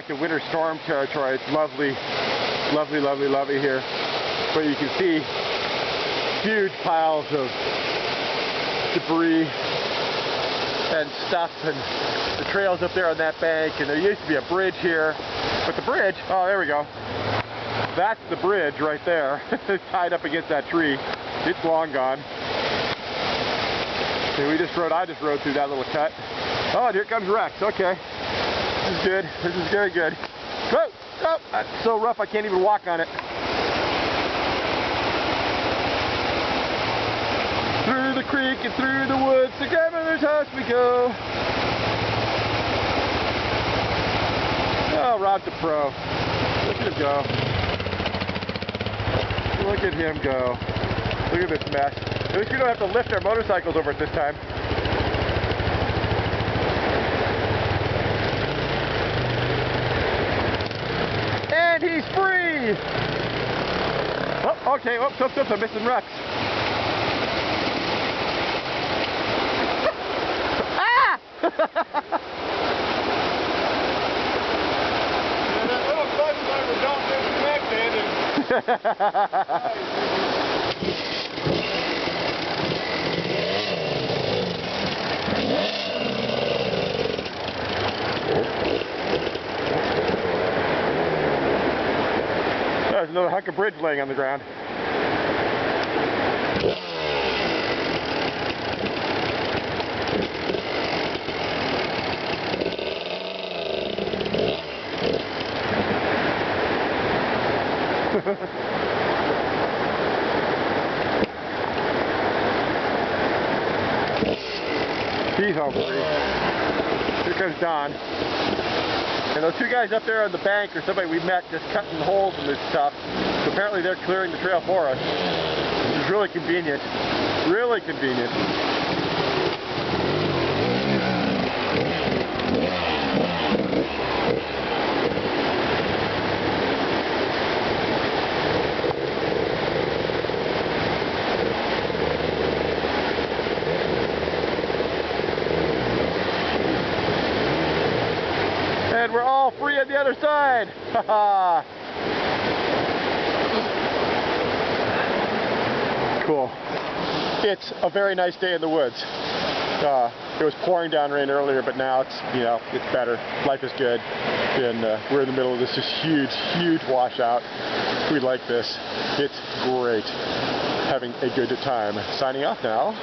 back to winter storm territory. It's lovely, lovely, lovely, lovely here. But you can see huge piles of debris and stuff, and the trail's up there on that bank, and there used to be a bridge here. But the bridge, oh, there we go. That's the bridge right there. It's tied up against that tree. It's long gone. And I just rode through that little cut. Oh, and here comes Rex. Okay. This is good. This is very good. Whoa! Oh, that's so rough I can't even walk on it. Through the creek and through the woods, to grandmother's house we go. Oh, Rob's a pro. Look at him go. Look at him go. Look at this mess. At least we don't have to lift our motorcycles over it this time. And he's free! Oh, okay. Oops, oops, oops. I'm missing Rex. Ah! And that little clutch lever don't disconnect it. There's another hunk of bridge laying on the ground. He's home free. Here comes Don. And those two guys up there on the bank are somebody we met just cutting holes in this stuff. So apparently they're clearing the trail for us. Which is really convenient. Really convenient. And we're all free on the other side. Haha. Cool. It's a very nice day in the woods. It was pouring down rain earlier, but now it's, it's better. Life is good. And we're in the middle of this just huge, huge washout. We like this. It's great. Having a good time. Signing off now.